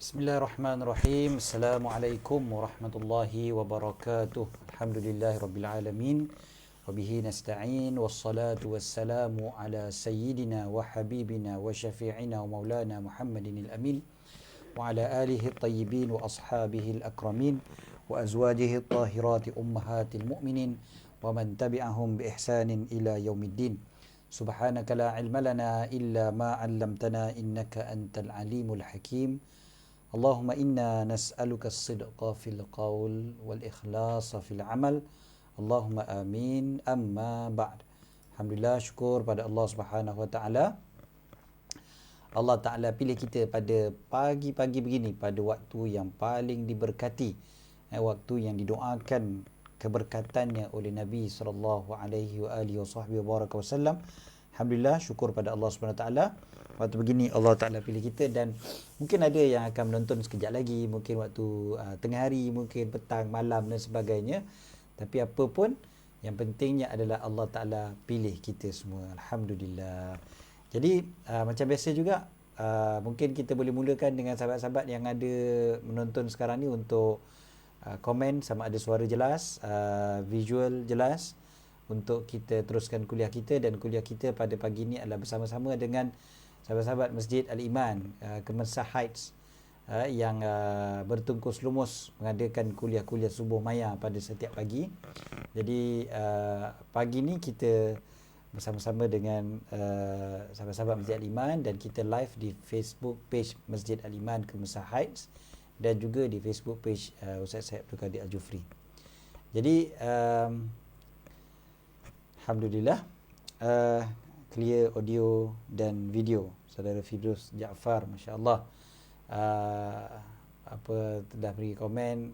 Bismillahirrahmanirrahim. Assalamualaikum warahmatullahi wabarakatuh. Alhamdulillahirabbil wa bihi nasta'in wassalatu wassalamu ala sayyidina wa habibina wa syafi'ina wa maulana Muhammadin al-amin wa ala alihi at-tayyibin wa ashabihi al-akramin wa azwajihi at-tahirati ummahatil mu'minin wa man tabi'ahum bi ihsanin ila yaumiddin. Subhanaka la ilma lana illa ma 'allamtana innaka antal alimul hakim. Allahumma inna nas'aluka as-sidqa fil qawl wal ikhlasa fil amal. Allahumma amin. Amma ba'd. Alhamdulillah, syukur pada Allah Subhanahu wa taala. Allah Taala pilih kita pada pagi-pagi begini, pada waktu yang paling diberkati, waktu yang didoakan keberkatannya oleh Nabi sallallahu alaihi wa alihi wasallam. Alhamdulillah, syukur pada Allah Subhanahu wa taala. Waktu begini Allah Ta'ala pilih kita, dan mungkin ada yang akan menonton sekejap lagi, mungkin waktu tengah hari, mungkin petang, malam dan sebagainya. Tapi apa pun, yang pentingnya adalah Allah Ta'ala pilih kita semua. Alhamdulillah. Jadi macam biasa juga, mungkin kita boleh mulakan dengan sahabat-sahabat yang ada menonton sekarang ni untuk komen sama ada suara jelas, visual jelas, untuk kita teruskan kuliah kita. Dan kuliah kita pada pagi ni adalah bersama-sama dengan sahabat-sahabat Masjid Al-Iman, Kemensa Heights, yang bertungkus lumus mengadakan kuliah-kuliah subuh maya pada setiap pagi. Jadi pagi ni kita bersama-sama dengan sahabat-sahabat Masjid Al-Iman, dan kita live di Facebook page Masjid Al-Iman Kemensa Heights dan juga di Facebook page Ustaz Syed Abdul Qadir Al-Jufri. Jadi Alhamdulillah, clear audio dan video. Saudara Fidrus Jaafar, masya-Allah, telah bagi komen.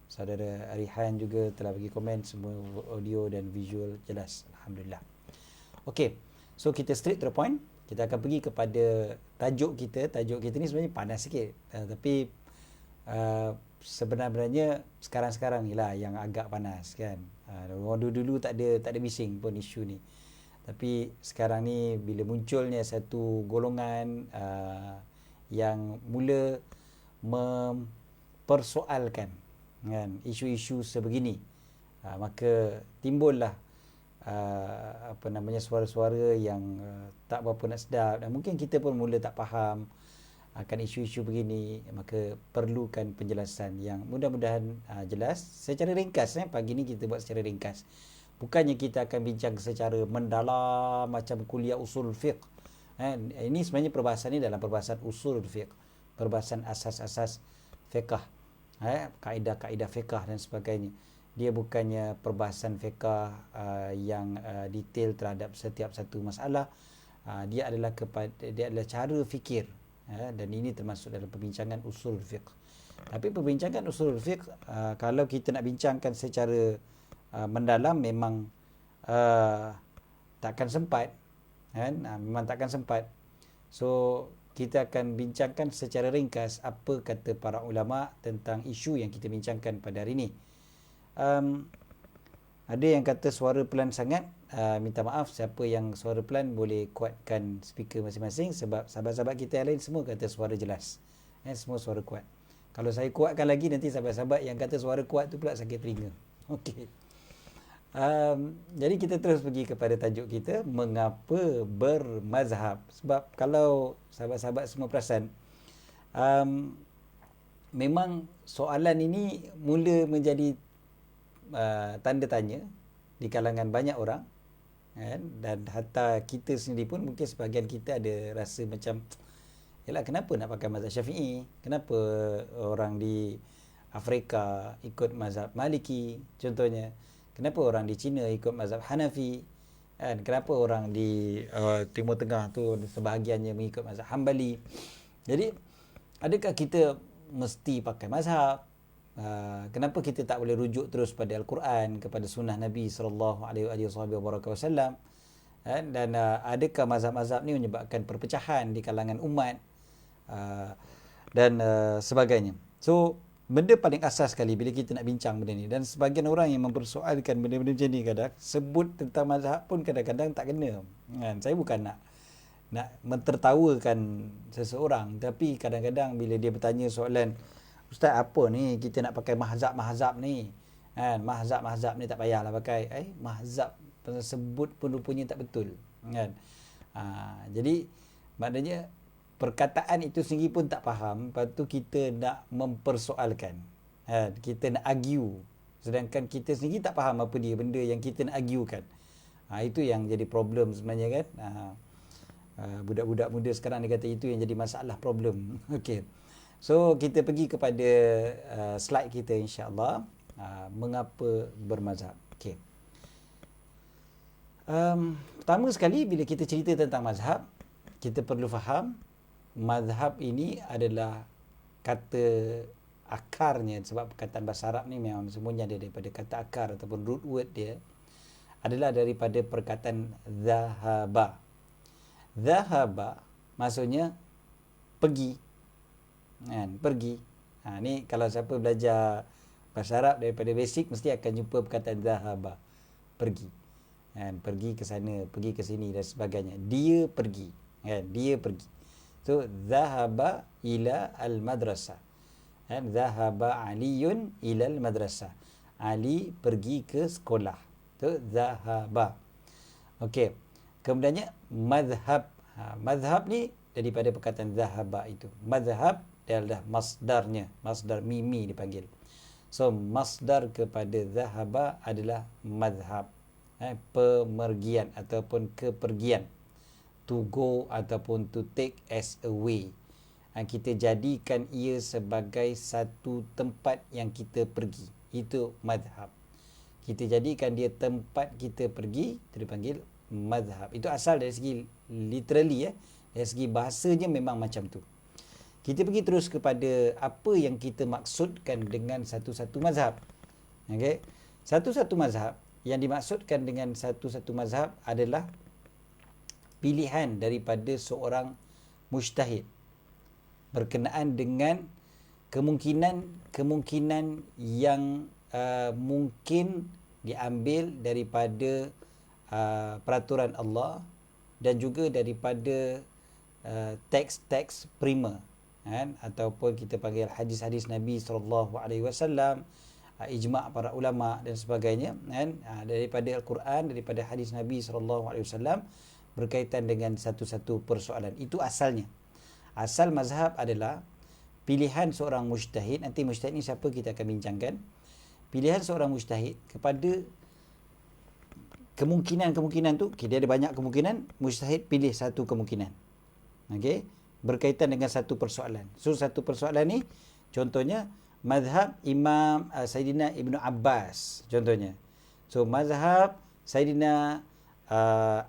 Saudara Arihan juga telah bagi komen, semua audio dan visual jelas. Alhamdulillah. Okey, so kita straight to the point. Kita akan pergi kepada tajuk kita. Tajuk kita ni sebenarnya panas sikit, tapi sebenarnya sekarang-sekarang ni lah yang agak panas kan. Dulu-dulu tak ada bising pun isu ni. Tapi sekarang ni bila munculnya satu golongan yang mula mempersoalkan kan isu-isu sebegini, maka timbullah suara-suara yang tak berapa nak sedap, dan mungkin kita pun mula tak faham akan isu-isu begini. Maka perlukan penjelasan yang mudah-mudahan jelas secara ringkas. Pagi ni kita buat secara ringkas. Bukannya kita akan bincang secara mendalam macam kuliah usul fiqh. Ini sebenarnya perbahasan ni dalam perbahasan usul fiqh, perbahasan asas-asas fiqh, kaedah-kaedah fiqh dan sebagainya. Dia bukannya perbahasan fiqh yang detail terhadap setiap satu masalah. Dia adalah cara fikir, dan ini termasuk dalam perbincangan usul fiqh. Tapi perbincangan usul fiqh, kalau kita nak bincangkan secara mendalam, memang takkan sempat kan. Memang takkan sempat. So kita akan bincangkan secara ringkas apa kata para ulama tentang isu yang kita bincangkan pada hari ini. Ada yang kata suara pelan sangat. Minta maaf, siapa yang suara pelan boleh kuatkan speaker masing-masing, sebab sahabat-sahabat kita yang lain semua kata suara jelas, semua suara kuat. Kalau saya kuatkan lagi, nanti sahabat-sahabat yang kata suara kuat tu pula sakit telinga. Okey. Jadi kita terus pergi kepada tajuk kita, mengapa bermazhab. Sebab kalau sahabat-sahabat semua perasan, memang soalan ini mula menjadi tanda tanya di kalangan banyak orang, dan hatta kita sendiri pun mungkin sebahagian kita ada rasa macam, yalah, kenapa nak pakai mazhab Syafi'i? Kenapa orang di Afrika ikut mazhab Maliki contohnya? Kenapa orang di China ikut mazhab Hanafi? Kenapa orang di Timur Tengah tu sebahagiannya mengikut mazhab Hambali? Jadi, adakah kita mesti pakai mazhab? Kenapa kita tak boleh rujuk terus pada Al-Quran, kepada sunnah Nabi sallallahu alaihi wasallam? Dan adakah mazhab-mazhab ni menyebabkan perpecahan di kalangan umat dan sebagainya? So benda paling asas sekali bila kita nak bincang benda ni, dan sebagian orang yang mempersoalkan benda-benda macam ni, kadang sebut tentang mazhab pun kadang-kadang tak kena kan. Saya bukan nak nak mentertawakan seseorang, tapi kadang-kadang bila dia bertanya soalan, ustaz apa ni kita nak pakai mahzab ni kan, mahzab ni tak payahlah pakai, mahzab sebut pun rupanya tak betul kan. Jadi maknanya perkataan itu sendiri pun tak faham, lepas tu kita nak mempersoalkan kan, kita nak argue sedangkan kita sendiri tak faham apa dia benda yang kita nak arguekan. Itu yang jadi problem sebenarnya kan. Budak-budak muda sekarang dia kata itu yang jadi masalah problem. Okey. So kita pergi kepada slide kita insya-Allah, mengapa bermazhab. Okey. Pertama sekali bila kita cerita tentang mazhab, kita perlu faham mazhab ini adalah kata akarnya, sebab perkataan bahasa Arab ni memang semuanya ada daripada kata akar ataupun root word dia adalah daripada perkataan zahaba. Zahaba maksudnya pergi. Kan, pergi. Ni kalau siapa belajar bahasa Arab daripada basic mesti akan jumpa perkataan zahaba. Pergi. Kan, pergi ke sana, pergi ke sini dan sebagainya. Dia pergi. Kan, dia pergi. So zahaba ila al-madrasah. Kan, zahaba Aliyun ila al-madrasah. Ali pergi ke sekolah. Tu zahaba. Okey. Kemudiannya mazhab. Mazhab ni daripada perkataan zahaba itu. Mazhab adalah masdarnya. Masdar mimi dipanggil. So masdar kepada zahaba adalah mazhab. Pemergian ataupun kepergian. To go ataupun to take as away. Kita jadikan ia sebagai satu tempat yang kita pergi. Itu mazhab. Kita jadikan dia tempat kita pergi, itu dipanggil mazhab. Itu asal dari segi literally, dari segi bahasanya memang macam tu. Kita pergi terus kepada apa yang kita maksudkan dengan satu-satu mazhab. Okey. Satu-satu mazhab, yang dimaksudkan dengan satu-satu mazhab adalah pilihan daripada seorang mujtahid berkenaan dengan kemungkinan yang mungkin diambil daripada peraturan Allah dan juga daripada teks-teks primer, kan, ataupun kita panggil hadis-hadis Nabi SAW, ijma' para ulama dan sebagainya, kan, daripada Al-Quran, daripada hadis Nabi SAW berkaitan dengan satu-satu persoalan. Itu asalnya. Asal mazhab adalah pilihan seorang mujtahid. Nanti mujtahid ni siapa kita akan bincangkan. Pilihan seorang mujtahid kepada kemungkinan tu, dia ada banyak kemungkinan, mujtahid pilih satu kemungkinan. Okey, berkaitan dengan satu persoalan. So satu persoalan ni contohnya mazhab Imam Sayyidina Ibnu Abbas contohnya. So mazhab Sayyidina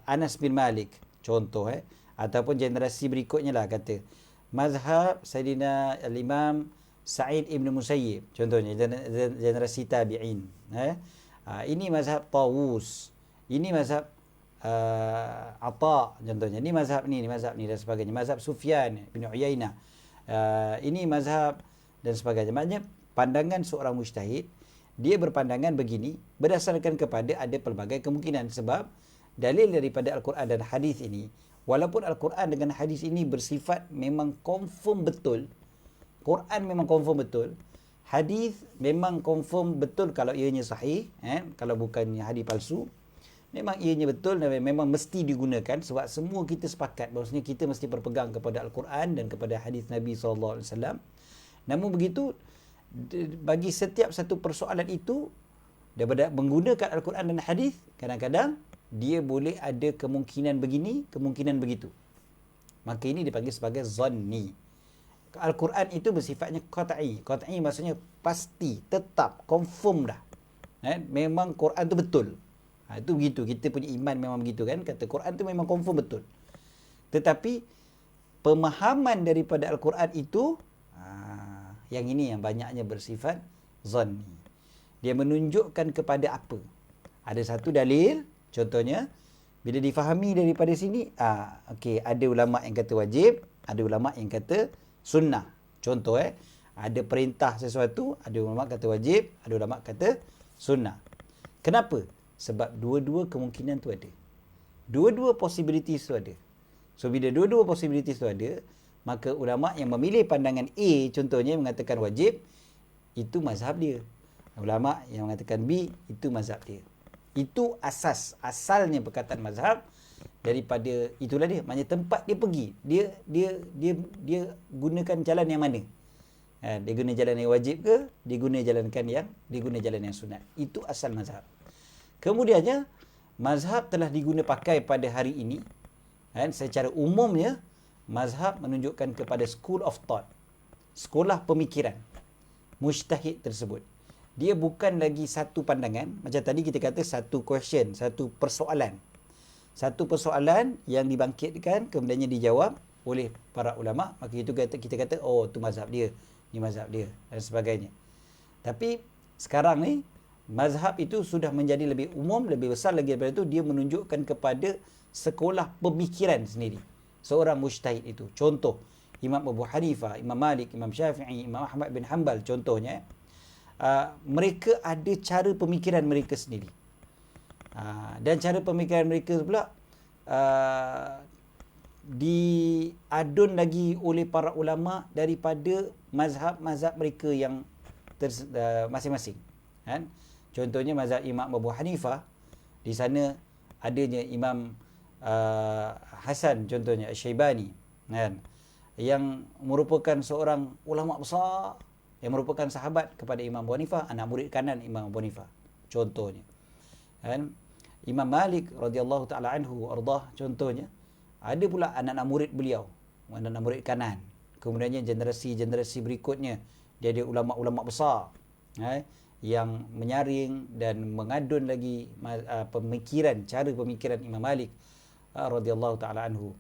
Anas bin Malik contoh, ataupun generasi berikutnya lah kata mazhab Sayyidina Al-Imam Sa'id Ibn Musayyib contohnya, generasi tabi'in. Ini mazhab Tawus, ini mazhab Ata contohnya, ini mazhab ni dan sebagainya, mazhab Sufyan bin Uyainah, ini mazhab dan sebagainya. Maknanya pandangan seorang mujtahid, dia berpandangan begini berdasarkan kepada ada pelbagai kemungkinan, sebab dalil daripada Al-Quran dan hadis ini, walaupun Al-Quran dengan hadis ini bersifat memang confirm betul, Quran memang confirm betul, hadis memang confirm betul kalau ianya sahih, kalau bukannya hadis palsu, memang ianya betul dan memang mesti digunakan, sebab semua kita sepakat bahawasanya kita mesti berpegang kepada Al-Quran dan kepada hadis Nabi SAW. Namun begitu, bagi setiap satu persoalan itu, daripada menggunakan Al-Quran dan hadis, kadang-kadang dia boleh ada kemungkinan begini, kemungkinan begitu. Maka ini dipanggil sebagai zanni. Al-Quran itu bersifatnya qat'i. Qat'i maksudnya pasti, tetap, confirm dah. Memang Quran tu betul. Itu begitu. Kita punya iman memang begitu kan. Kata Quran tu memang confirm betul. Tetapi pemahaman daripada Al-Quran itu, yang ini yang banyaknya bersifat zanni. Dia menunjukkan kepada apa? Ada satu dalil, contohnya, bila difahami daripada sini, okey, ada ulama yang kata wajib, ada ulama yang kata sunnah. Contoh, ada perintah sesuatu, ada ulama kata wajib, ada ulama kata sunnah. Kenapa? Sebab dua-dua kemungkinan tu ada. Dua-dua possibilities tu ada. So bila dua-dua possibilities tu ada, maka ulama yang memilih pandangan A contohnya mengatakan wajib, itu mazhab dia. Ulama yang mengatakan B, itu mazhab dia. Itu asalnya perkataan mazhab daripada itulah dia. Maknanya tempat dia pergi, dia gunakan jalan yang mana? Dia guna jalan yang wajib ke? Dia guna jalan yang sunat. Itu asal mazhab. Kemudiannya mazhab telah diguna pakai pada hari ini. Secara umumnya mazhab menunjukkan kepada school of thought, sekolah pemikiran mujtahid tersebut. Dia bukan lagi satu pandangan. Macam tadi kita kata satu question, satu persoalan. Satu persoalan yang dibangkitkan, kemudiannya dijawab oleh para ulama. Maka itu kita kata, oh itu mazhab dia, ni mazhab dia dan sebagainya. Tapi sekarang ni, mazhab itu sudah menjadi lebih umum, lebih besar lagi daripada itu. Dia menunjukkan kepada sekolah pemikiran sendiri. Seorang mujtahid itu. Contoh, Imam Abu Hanifah, Imam Malik, Imam Syafi'i, Imam Ahmad bin Hanbal contohnya. Mereka ada cara pemikiran mereka sendiri. Dan cara pemikiran mereka pula diadun lagi oleh para ulama daripada mazhab-mazhab mereka yang masing-masing. Contohnya mazhab Imam Abu Hanifah, di sana adanya Imam Hasan contohnya Asy-Syaibani, yang merupakan seorang ulama besar, yang merupakan sahabat kepada Imam Abu Hanifah, anak murid kanan Imam Abu Hanifah contohnya. Imam Malik radhiyallahu taala anhu ardah contohnya, ada pula anak-anak murid beliau, anak-anak murid kanan. Kemudiannya generasi-generasi berikutnya dia ada ulama-ulama besar yang menyaring dan mengadun lagi pemikiran, cara pemikiran Imam Malik radhiyallahu taala anhu.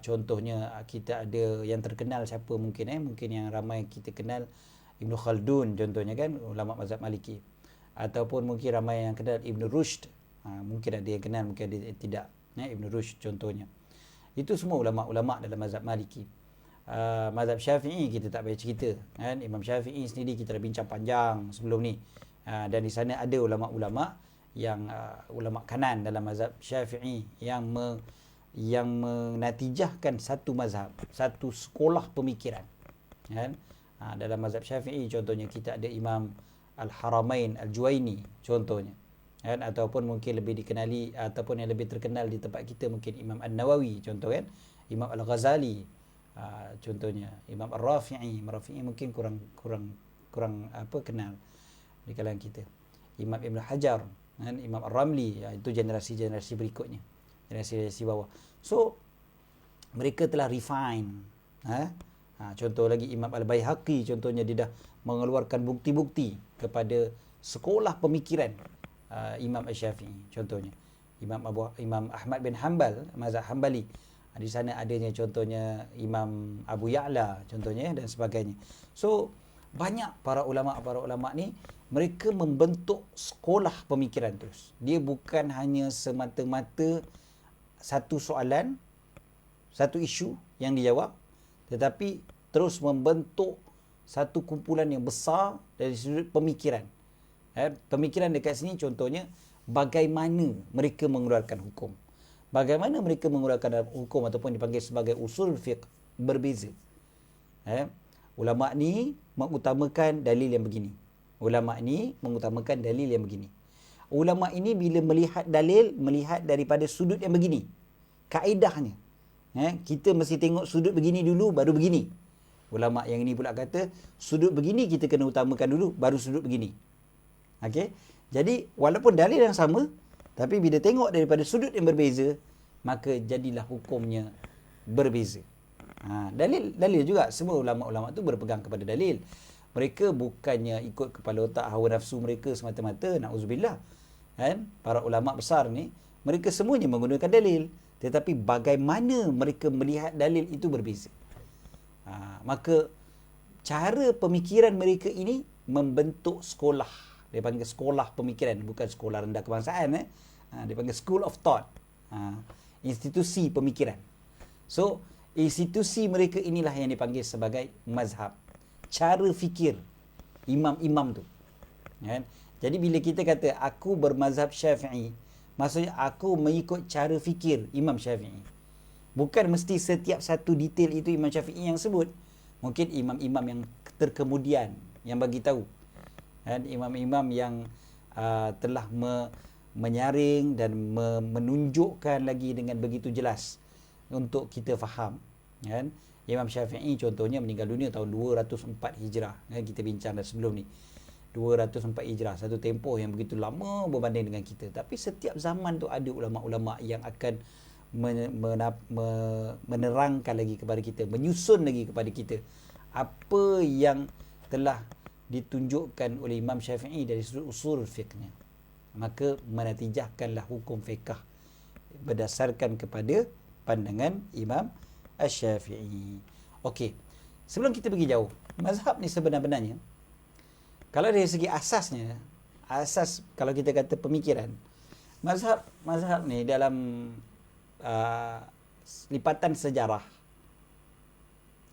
Contohnya kita ada yang terkenal siapa mungkin yang ramai kita kenal, Ibn Khaldun contohnya kan, ulama mazhab Maliki. Ataupun mungkin ramai yang kenal Ibn Rushd. Mungkin ada yang kenal, mungkin ada yang tidak. Ibn Rushd contohnya. Itu semua ulama-ulama dalam mazhab Maliki. Mazhab Syafi'i kita tak payah cerita. Imam Syafi'i sendiri kita dah bincang panjang sebelum ni. Dan di sana ada ulama-ulama yang ulama kanan dalam mazhab Syafi'i yang menatijahkan satu mazhab, satu sekolah pemikiran. Dalam mazhab Syafi'i contohnya kita ada Imam Al-Haramain Al-Juwaini contohnya. Ataupun mungkin lebih dikenali ataupun yang lebih terkenal di tempat kita mungkin Imam An-Nawawi contoh kan, Imam Al-Ghazali contohnya, Imam Ar-Rafi'i. Rafi'i mungkin kurang kenal di kalangan kita. Imam Ibn Hajar, Imam Ar-Ramli, itu generasi-generasi berikutnya, generasi bawah. So mereka telah refine. Contoh lagi Imam Al-Baihaqi contohnya, dia dah mengeluarkan bukti-bukti kepada sekolah pemikiran Imam Asy-Syafi'i contohnya. Imam Ahmad bin Hanbal, mazhab Hanbali, di sana adanya contohnya Imam Abu Ya'la contohnya dan sebagainya. So banyak para ulama ni mereka membentuk sekolah pemikiran terus. Dia bukan hanya semata-mata satu soalan, satu isu yang dijawab, tetapi terus membentuk satu kumpulan yang besar dari sudut pemikiran. Pemikiran dekat sini contohnya bagaimana mereka mengeluarkan hukum. Bagaimana mereka mengeluarkan hukum ataupun dipanggil sebagai usul fiqh berbeza. Ulama ni mengutamakan dalil yang begini. Ulama ni mengutamakan dalil yang begini. Ulama ini bila melihat dalil, melihat daripada sudut yang begini. Kaedahnya. Kita mesti tengok sudut begini dulu, baru begini. Ulama yang ini pula kata, sudut begini kita kena utamakan dulu, baru sudut begini. Okey? Jadi, walaupun dalil yang sama, tapi bila tengok daripada sudut yang berbeza, maka jadilah hukumnya berbeza. Dalil juga. Semua ulama-ulama tu berpegang kepada dalil. Mereka bukannya ikut kepala otak hawa nafsu mereka semata-mata, na'udzubillah. Para ulama besar ni, mereka semuanya menggunakan dalil. Tetapi bagaimana mereka melihat dalil itu berbeza. Maka cara pemikiran mereka ini membentuk sekolah. Dia panggil sekolah pemikiran, bukan sekolah rendah kebangsaan. Dia panggil school of thought. Institusi pemikiran. So, institusi mereka inilah yang dipanggil sebagai mazhab. Cara fikir imam-imam tu. Jadi bila kita kata aku bermazhab Syafi'i, maksudnya aku mengikut cara fikir Imam Syafi'i. Bukan mesti setiap satu detail itu Imam Syafi'i yang sebut. Mungkin imam-imam yang terkemudian yang bagi tahu. Dan imam-imam yang telah menyaring dan menunjukkan lagi dengan begitu jelas untuk kita faham. Kan? Imam Syafi'i contohnya meninggal dunia tahun 204 Hijrah. Kan? Kita bincang dah sebelum ni. 204 Hijrah, satu tempoh yang begitu lama berbanding dengan kita. Tapi setiap zaman tu ada ulama-ulama yang akan menerangkan lagi kepada kita, menyusun lagi kepada kita apa yang telah ditunjukkan oleh Imam Syafi'i dari sudut usul fiqhnya. Maka menatijahkanlah hukum fiqh berdasarkan kepada pandangan Imam Asy-Syafi'i. Okey. Sebelum kita pergi jauh, mazhab ni sebenar-benarnya kalau dari segi asasnya, asas kalau kita kata pemikiran, mazhab ni dalam lipatan sejarah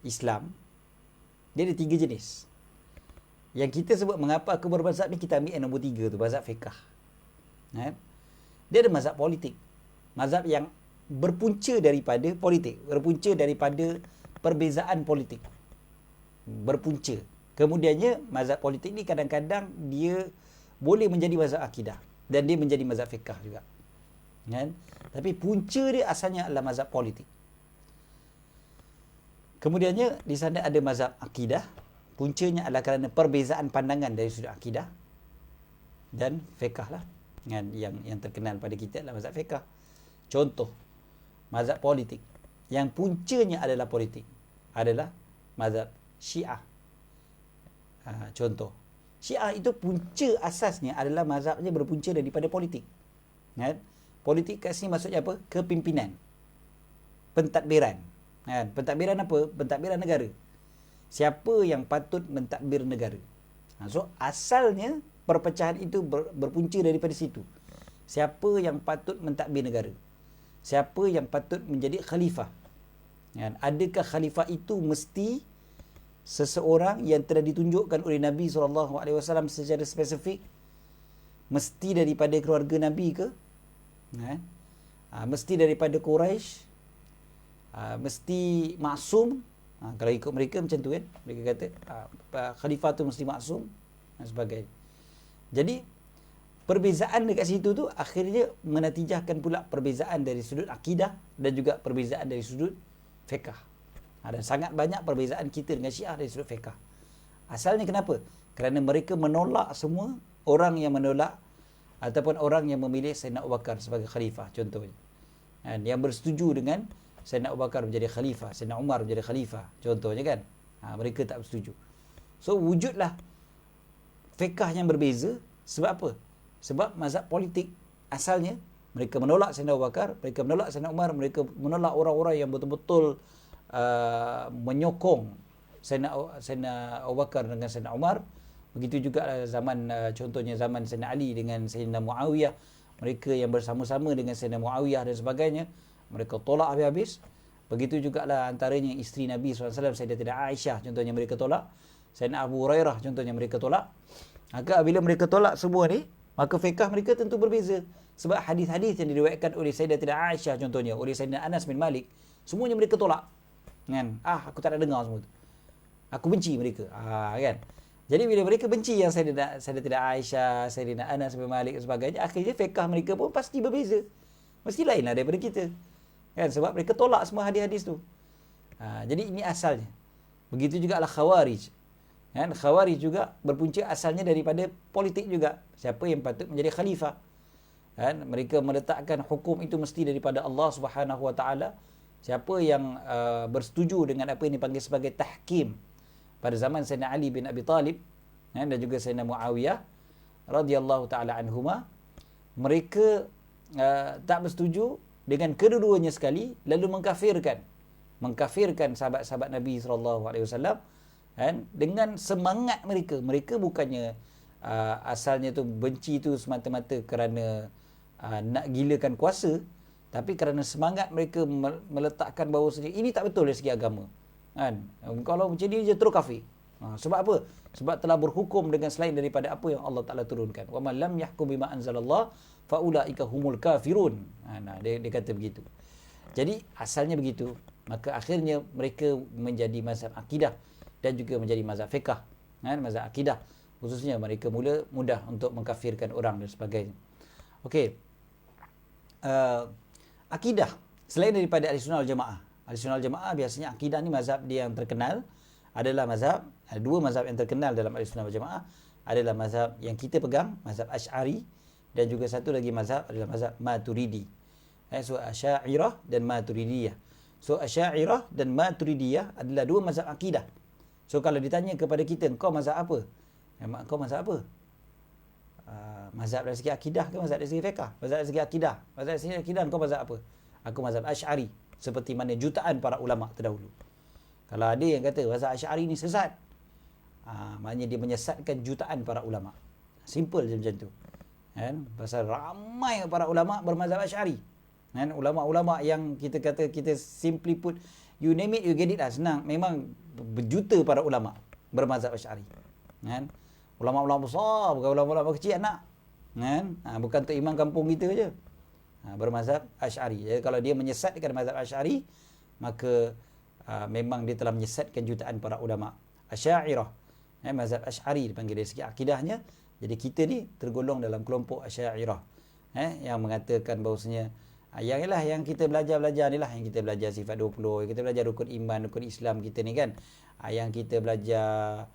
Islam dia ada 3 jenis. Yang kita sebut mengapa aku berbazhab ni, kita ambil yang nombor 3 tu, mazhab fiqh. Dia ada mazhab politik. Mazhab yang berpunca daripada politik, berpunca daripada perbezaan politik. Berpunca. Kemudiannya mazhab politik ni kadang-kadang dia boleh menjadi mazhab akidah dan dia menjadi mazhab fiqh juga. Kan? Tapi punca dia asalnya adalah mazhab politik. Kemudiannya di sana ada mazhab akidah. Puncanya adalah kerana perbezaan pandangan dari sudut akidah dan fiqh lah. Kan? Yang terkenal pada kita adalah mazhab fiqh. Contoh mazhab politik yang puncanya adalah politik adalah mazhab Syiah. Contoh Syiah itu punca asasnya adalah mazhabnya berpunca daripada politik. Kan? Politik kat sini maksudnya apa? Kepimpinan. Pentadbiran. Kan? Pentadbiran apa? Pentadbiran negara. Siapa yang patut mentadbir negara? So asalnya perpecahan itu berpunca daripada situ. Siapa yang patut mentadbir negara? Siapa yang patut menjadi khalifah? Kan? Adakah khalifah itu mesti seseorang yang telah ditunjukkan oleh Nabi SAW secara spesifik? Mesti daripada keluarga Nabi ke? Mesti daripada Quraisy? Mesti maksum? Kalau ikut mereka macam tu kan, mereka kata khalifah tu mesti maksum dan sebagainya. Jadi perbezaan dekat situ tu akhirnya menatijahkan pula perbezaan dari sudut akidah dan juga perbezaan dari sudut fiqh. Dan sangat banyak perbezaan kita dengan Syiah dari sudut fiqh. Asalnya kenapa? Kerana mereka menolak semua orang yang menolak ataupun orang yang memilih Sayyidina Abu Bakar sebagai khalifah contohnya. Yang bersetuju dengan Sayyidina Abu Bakar menjadi khalifah, Sayyidina Umar menjadi khalifah contohnya kan. Mereka tak bersetuju. So wujudlah fiqh yang berbeza. Sebab apa? Sebab mazhab politik asalnya mereka menolak Sayyidina Abu Bakar, mereka menolak Sayyidina Umar, mereka menolak orang-orang yang betul-betul menyokong Sayyidina Abu Bakar dengan Sayyidina Umar. Begitu juga zaman contohnya zaman Sayyidina Ali dengan Sayyidina Muawiyah, mereka yang bersama-sama dengan Sayyidina Muawiyah dan sebagainya, mereka tolak habis-habis. Begitu juga lah antaranya isteri Nabi SAW, Sayyidatina Aisyah contohnya, mereka tolak. Sayyidina Abu Hurairah contohnya, mereka tolak. Maka bila mereka tolak semua ni, maka fiqh mereka tentu berbeza. Sebab hadis-hadis yang diriwayatkan oleh Sayyidatina Aisyah contohnya, oleh Sayyidina Anas bin Malik, semuanya mereka tolak. Kan? Aku tak nak dengar semua tu. Aku benci mereka. Kan? Jadi bila mereka benci yang Sayyidatina Aisyah, Sayyidina Anas bin Malik dan sebagainya, akhirnya fiqh mereka pun pasti berbeza. Mesti lainlah daripada kita. Kan? Sebab mereka tolak semua hadis-hadis tu. Jadi ini asalnya. Begitu juga Khawarij. Kan? Khawarij juga berpunca asalnya daripada politik juga. Siapa yang patut menjadi khalifah? Kan? Mereka meletakkan hukum itu mesti daripada Allah Subhanahu Wa Taala. Siapa yang bersetuju dengan apa yang dipanggil sebagai tahkim pada zaman Sayyidina Ali bin Abi Talib dan juga Sayyidina Muawiyah radhiyallahu taala anhuma, mereka tak bersetuju dengan kedua-duanya sekali, lalu mengkafirkan sahabat-sahabat Nabi SAW. Kan? Dengan semangat mereka bukannya asalnya tu benci tu semata-mata kerana nak gilakan kuasa, tapi kerana semangat mereka meletakkan bahawa ini tak betul dari segi agama. Kan? Kalau macam ni je terus kafir. Sebab apa? Sebab telah berhukum dengan selain daripada apa yang Allah Ta'ala turunkan. Wa man lam yahkum bima anzalallah fa ulaika humul kafirun. Dia kata begitu. Jadi asalnya begitu. Maka akhirnya mereka menjadi mazhab akidah dan juga menjadi mazhab fiqh. Kan, mazhab akidah. Khususnya mereka mudah untuk mengkafirkan orang dan sebagainya. Okey. Akidah selain daripada Ahlussunnah wal Jamaah. Ahlussunnah wal Jamaah biasanya akidah ni mazhab dia yang terkenal adalah mazhab, ada dua mazhab yang terkenal dalam Ahlussunnah wal Jamaah adalah mazhab yang kita pegang, mazhab Asy'ari, dan juga satu lagi mazhab adalah mazhab Maturidi. So Asy'ariyah dan Maturidiyah. So Asy'ariyah dan Maturidiyah adalah dua mazhab akidah. So kalau ditanya kepada kita, kau mazhab apa? Kau mazhab apa? Mazhab dari segi akidah ke mazhab dari segi fiqh? Mazhab dari segi akidah. Mazhab dari segi akidah kau mazhab apa? Aku mazhab Asy'ari, seperti mana jutaan para ulama terdahulu. Kalau ada yang kata mazhab Asy'ari ni sesat, maknanya dia menyesatkan jutaan para ulama. Simple je macam tu. Kan? Pasal ramai para ulama bermazhab Asy'ari. Kan? Ulama-ulama yang kita kata, kita simply put, you name it, you get it lah. Senang. Memang berjuta para ulama bermazhab Asy'ari. Kan? Ulama-ulama besar, bukan ulama-ulama kecil anak. Kan? Bukan untuk imam kampung kita je. Bermazhab Asy'ari. Jadi kalau dia menyesatkan mazhab Asy'ari, maka memang dia telah menyesatkan jutaan para ulama. Asy'ariyah, mazhab Asy'ari dipanggil dari segi akidahnya. Jadi kita ni tergolong dalam kelompok Asy'ariyah, yang mengatakan bahawasanya yang kita belajar ni lah, yang kita belajar sifat 20, yang kita belajar rukun iman, rukun Islam kita ni kan, yang kita belajar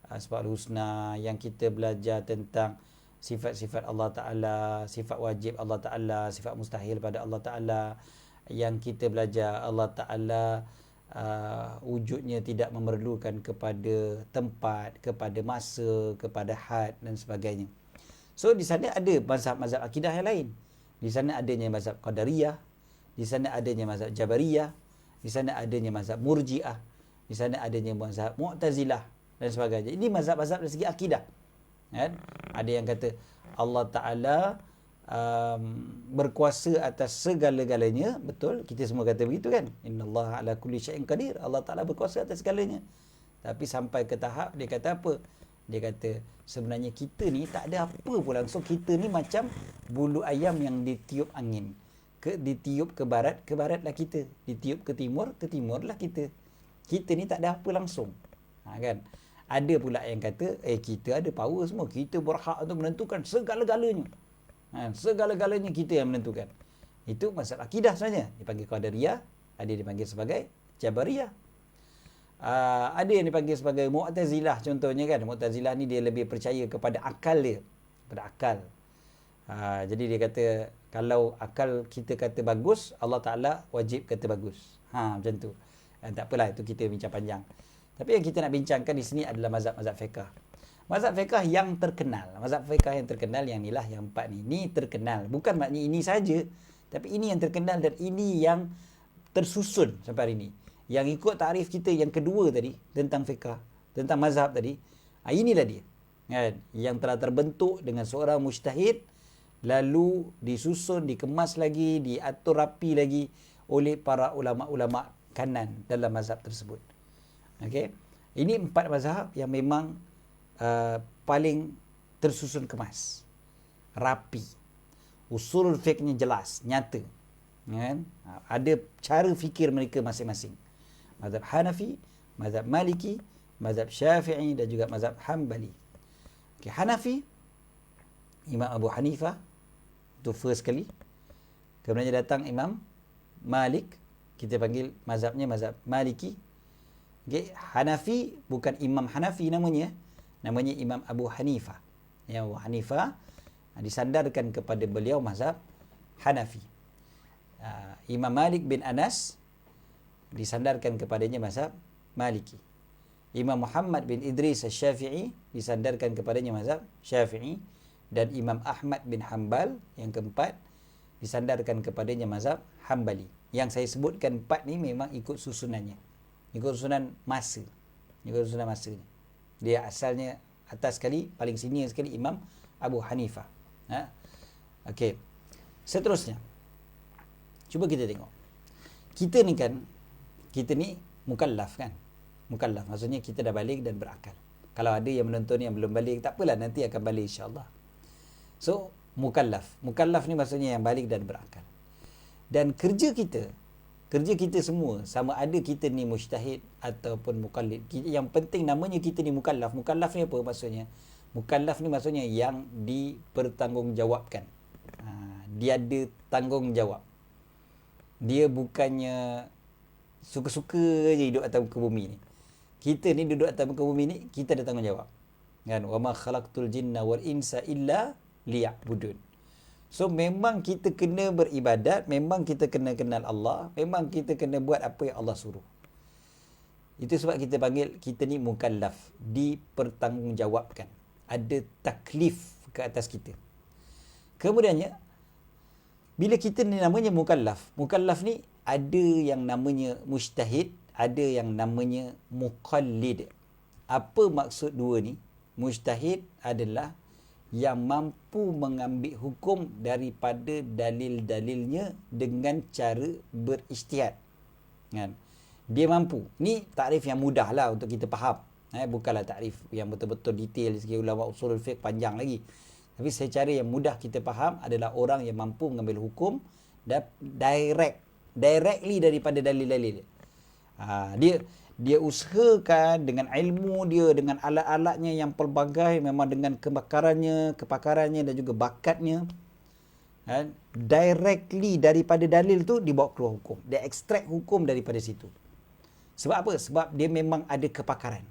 Asmaul Husna, yang kita belajar tentang sifat-sifat Allah Ta'ala, sifat wajib Allah Ta'ala, sifat mustahil pada Allah Ta'ala, yang kita belajar Allah Ta'ala wujudnya tidak memerlukan kepada tempat, kepada masa, kepada had dan sebagainya. So di sana ada mazhab-mazhab akidah yang lain. Di sana adanya mazhab Qadariyah, di sana adanya mazhab Jabariyah, di sana adanya mazhab Murji'ah, di sana adanya mazhab Mu'tazilah dan sebagainya. Ini mazhab-mazhab dari segi akidah. Kan? Ada yang kata Allah Ta'ala berkuasa atas segala-galanya. Betul, kita semua kata begitu kan. Innallaha ala kulli syai'in qadir. Allah Ta'ala berkuasa atas segalanya. Tapi sampai ke tahap dia kata apa? Dia kata sebenarnya kita ni tak ada apa pun langsung. Kita ni macam bulu ayam yang ditiup angin. Ditiup ke barat lah kita. Ditiup ke timur lah kita. Kita ni tak ada apa langsung. Kan? Ada pula yang kata, kita ada power semua. Kita berhak untuk menentukan segala-galanya. Segala-galanya kita yang menentukan. Itu mazhab akidah sebenarnya. Dipanggil Qadariyah, ada dipanggil sebagai Jabariyah. Ada yang dipanggil sebagai Mu'tazilah contohnya kan. Mu'tazilah ni dia lebih percaya kepada akal dia. Kepada akal. Jadi dia kata, kalau akal kita kata bagus, Allah Ta'ala wajib kata bagus. Macam tu. Tak apalah, itu kita bincang panjang. Tapi yang kita nak bincangkan di sini adalah mazhab-mazhab fiqh. Mazhab fiqh yang terkenal. Mazhab fiqh yang terkenal yang inilah, yang empat ni. Ini terkenal. Bukan maknanya ini saja, tapi ini yang terkenal dan ini yang tersusun sampai hari ini. Yang ikut tarif kita yang kedua tadi tentang fiqh, tentang mazhab tadi, inilah dia. Kan? Yang telah terbentuk dengan seorang mujtahid, lalu disusun, dikemas lagi, diatur rapi lagi oleh para ulama-ulama kanan dalam mazhab tersebut. Okey. Ini empat mazhab yang memang paling tersusun kemas, rapi. Usul fiqhnya jelas, nyata. Kan? Ada cara fikir mereka masing-masing. Mazhab Hanafi, mazhab Maliki, mazhab Syafi'i dan juga mazhab Hanbali. Okey, Hanafi, Imam Abu Hanifah, itu first kali. Kemudian datang Imam Malik, kita panggil mazhabnya mazhab Maliki. Okay. Hanafi bukan Imam Hanafi namanya Imam Abu Hanifah. Yang Abu Hanifah disandarkan kepada beliau mazhab Hanafi. Imam Malik bin Anas disandarkan kepadanya mazhab Maliki. Imam Muhammad bin Idris Asy-Syafi'i disandarkan kepadanya mazhab Syafi'i, dan Imam Ahmad bin Hanbal yang keempat disandarkan kepadanya mazhab Hanbali. Yang saya sebutkan empat ni memang ikut susunannya. Ikut susunan masa. Ikut susunan masanya. Dia asalnya atas sekali, paling senior sekali Imam Abu Hanifah. Okey. Seterusnya, cuba kita tengok. Kita ni mukallaf kan? Mukallaf maksudnya kita dah balik dan berakal. Kalau ada yang menonton yang belum balik, tak apalah, nanti akan balik insya-Allah. So, mukallaf. Mukallaf ni maksudnya yang balik dan berakal. Dan kerja kita Kerja kita semua, sama ada kita ni mujtahid ataupun mukallid. Yang penting namanya kita ni mukallaf. Mukallaf ni apa maksudnya? Mukallaf ni maksudnya yang dipertanggungjawabkan. Dia ada tanggungjawab. Dia bukannya suka-suka je hidup atas muka bumi ni. Kita ni duduk atas muka bumi ni, kita ada tanggungjawab. Kan? Wa ma khalaqtul jinna wal insa illa liya'budun. So memang kita kena beribadat, memang kita kena kenal Allah, memang kita kena buat apa yang Allah suruh. Itu sebab kita panggil kita ni mukallaf, dipertanggungjawabkan. Ada taklif ke atas kita. Kemudiannya, bila kita ni namanya mukallaf, mukallaf ni ada yang namanya mujtahid, ada yang namanya muqallid. Apa maksud dua ni? Mujtahid adalah yang mampu mengambil hukum daripada dalil-dalilnya dengan cara berijtihad. Kan? Dia mampu. Ni takrif yang mudah lah untuk kita faham. Bukanlah takrif yang betul-betul detail segi ulama usulul fiqh panjang lagi. Tapi secara yang mudah kita faham adalah orang yang mampu mengambil hukum directly daripada dalil-dalil. Dia usahakan dengan ilmu dia, dengan alat-alatnya yang pelbagai, memang dengan kepakarannya dan juga bakatnya, kan? Directly daripada dalil tu dibawa keluar hukum. Dia ekstrak hukum daripada situ. Sebab apa? Sebab dia memang ada kepakaran.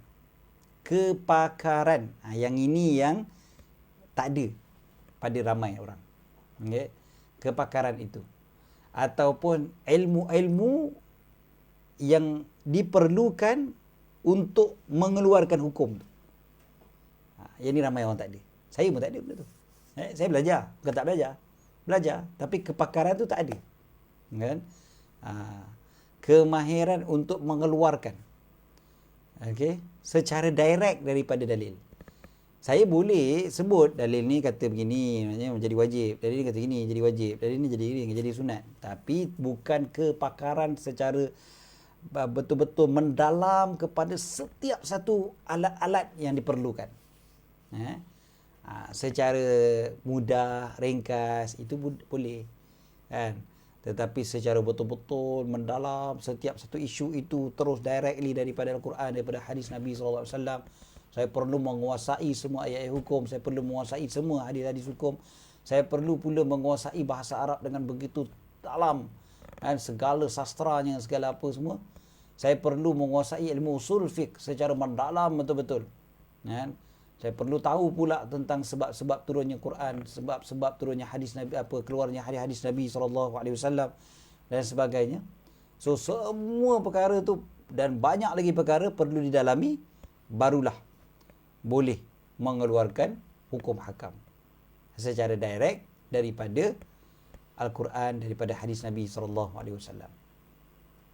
Yang ini yang tak ada pada ramai orang. Okay? Kepakaran itu. Ataupun ilmu-ilmu yang diperlukan untuk mengeluarkan hukum tu. Yang ni ramai orang tak ada. Saya pun tak ada benda tu. Saya belajar. Bukan tak belajar. Belajar. Tapi kepakaran tu tak ada. Kan? Kemahiran untuk mengeluarkan. Okay? Secara direct daripada dalil. Saya boleh sebut dalil ni kata begini, maknanya menjadi wajib. Dalil ni kata gini, jadi wajib. Dalil ni jadi ini, jadi sunat. Tapi bukan kepakaran secara betul-betul mendalam kepada setiap satu alat-alat yang diperlukan. Secara mudah, ringkas, itu boleh. Kan? Tetapi secara betul-betul mendalam setiap satu isu itu terus directly daripada Al-Quran, daripada hadis Nabi SAW. Saya perlu menguasai semua ayat-ayat hukum. Saya perlu menguasai semua hadis-hadis hukum. Saya perlu pula menguasai bahasa Arab dengan begitu dalam. Dan segala sastranya, segala apa semua. Saya perlu menguasai ilmu usul fiqh secara mendalam betul-betul. Dan saya perlu tahu pula tentang sebab-sebab turunnya Quran, sebab-sebab turunnya hadis Nabi, keluarnya hadis-hadis Nabi SAW dan sebagainya. So semua perkara tu dan banyak lagi perkara perlu didalami, barulah boleh mengeluarkan hukum hakam secara direct daripada Al-Quran, daripada hadis Nabi SAW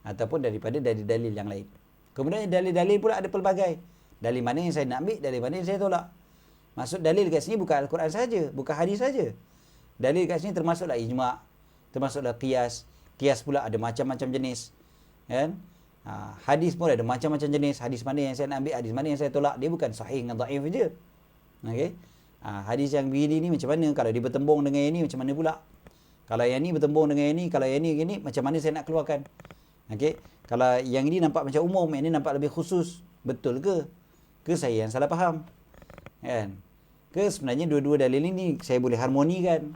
ataupun daripada dalil-dalil yang lain. Kemudian dalil-dalil pula ada pelbagai. Dalil mana yang saya nak ambil, dalil mana yang saya tolak. Maksud dalil kat sini bukan Al-Quran saja, bukan hadis saja. Dalil kat sini termasuklah ijma', termasuklah qiyas. Qiyas pula ada macam-macam jenis. Kan? Hadis pun ada macam-macam jenis. Hadis mana yang saya nak ambil, hadis mana yang saya tolak. Dia bukan sahih dengan dhaif saja. Okay? Hadis yang begini ni macam mana? Kalau dia bertembung dengan yang ni macam mana pula? Kalau yang ni bertembung dengan yang ni, kalau yang ni gini, macam mana saya nak keluarkan? Okay? Kalau yang ini nampak macam umum, yang ni nampak lebih khusus. Betul ke? Ke saya yang salah faham? Kan? Ke sebenarnya dua-dua dalil ini saya boleh harmonikan?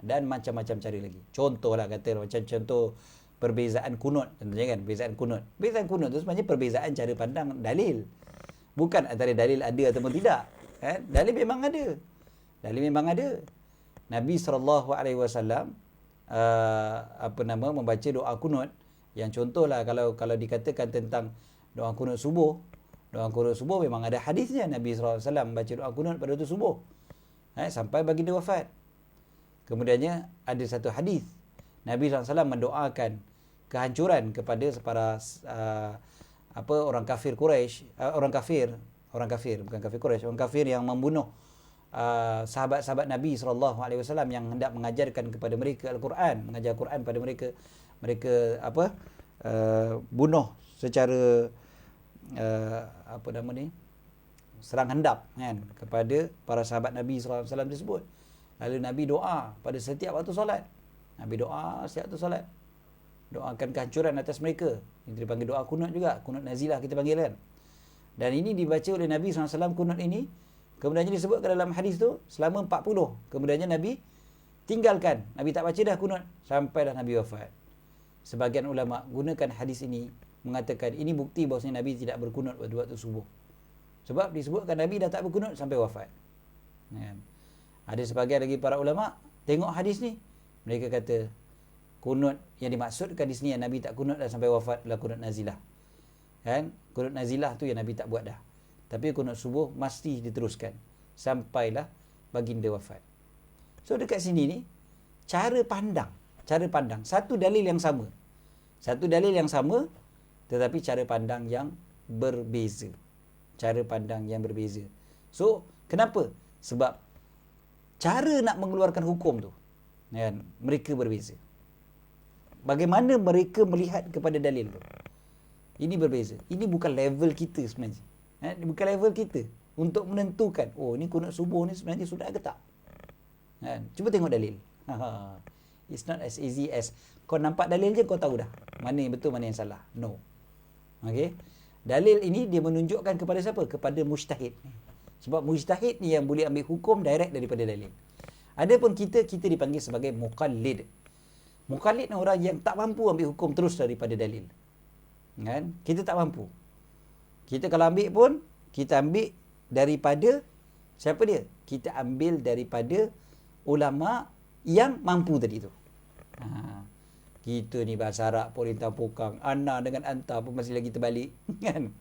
Dan macam-macam cara lagi. Contohlah kata macam contoh perbezaan kunut, contohnya kan, perbezaan kunut. Perbezaan kunut tu sebenarnya perbezaan cara pandang dalil. Bukan antara dalil ada ataupun tidak. Kan? Dalil memang ada. Dalil memang ada. Nabi SAW membaca doa kunut. Yang contohlah kalau dikatakan tentang doa kunut subuh. Doa kunut subuh memang ada hadisnya. Nabi SAW membaca doa kunut pada waktu subuh. Sampai baginda wafat. Kemudiannya ada satu hadis. Nabi SAW mendoakan kehancuran kepada para orang kafir Quraisy, orang kafir bukan kafir Quraisy, orang kafir yang membunuh sahabat-sahabat Nabi SAW yang hendak mengajarkan kepada mereka Al-Quran, mengajar Quran pada mereka. Mereka bunuh secara serang hendap kan kepada para sahabat Nabi SAW tersebut. Lalu Nabi doa pada setiap waktu solat. Nabi doa setiap waktu solat. doakan kehancuran atas mereka. Ini dipanggil doa kunut juga, kunut nazilah kita panggil kan. Dan ini dibaca oleh Nabi SAW kunut ini. Kemudiannya disebutkan dalam hadis tu selama 40. Kemudiannya Nabi tinggalkan. Nabi tak baca dah kunut sampailah Nabi wafat. Sebagian ulama gunakan hadis ini mengatakan ini bukti bahawasanya Nabi tidak berkunut waktu subuh. Sebab disebutkan Nabi dah tak berkunut sampai wafat. Kan? Ada sebagian lagi para ulama tengok hadis ni, mereka kata kunut yang dimaksudkan di sini yang Nabi tak kunut dah sampai wafat adalah kunut nazilah. Kan? Kunut nazilah tu yang Nabi tak buat dah. Tapi kunut subuh mesti diteruskan sampailah baginda wafat. So dekat sini ni cara pandang, satu dalil yang sama. Satu dalil yang sama tetapi cara pandang yang berbeza. Cara pandang yang berbeza. So kenapa? Sebab cara nak mengeluarkan hukum tu kan, mereka berbeza. Bagaimana mereka melihat kepada dalil tu, ini berbeza. Ini bukan level kita sebenarnya. Ini bukan level kita untuk menentukan, oh ni kunut subuh ni sebenarnya sunat ke tak. Cuba tengok dalil. It's not as easy as kau nampak dalil je kau tahu dah mana yang betul, mana yang salah. No. Okay. Dalil ini dia menunjukkan kepada siapa? Kepada mujtahid. Sebab mujtahid ni yang boleh ambil hukum direct daripada dalil. Adapun kita dipanggil sebagai muqallid. Muqallid ni orang yang tak mampu ambil hukum terus daripada dalil. Kan? Kita tak mampu. Kita kalau ambil pun, kita ambil daripada siapa dia? Kita ambil daripada ulama yang mampu tadi tu. Kita ni bahasa Arab polintah pokang, ana dengan anta pun masih lagi terbalik. Kan?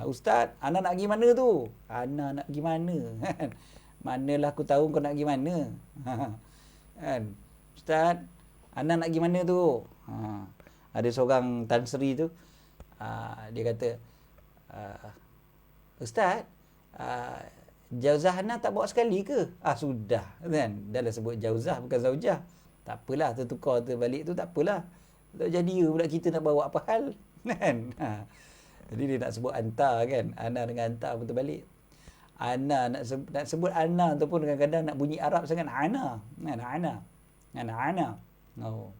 Ustaz, ana nak pergi mana tu? Ana nak pergi mana? Kan? Manalah aku tahu kau nak pergi mana. Kan? Ustaz, ana nak pergi mana tu? Ada seorang Tan Sri tu, dia kata, Ustaz, jauzah ana tak bawa sekali ke? Sudah kan. Dah lah sebut jauzah bukan zaujah. Tak apalah, tertukar terbalik tu tak apalah. Tak jadi pula kita nak bawa apa hal. Kan? Jadi dia nak sebut anta kan. Ana dengan anta pun terbalik. Ana nak sebut ana tu pun kadang-kadang nak bunyi Arab sangat. Ana. Kan? Ana. Oh.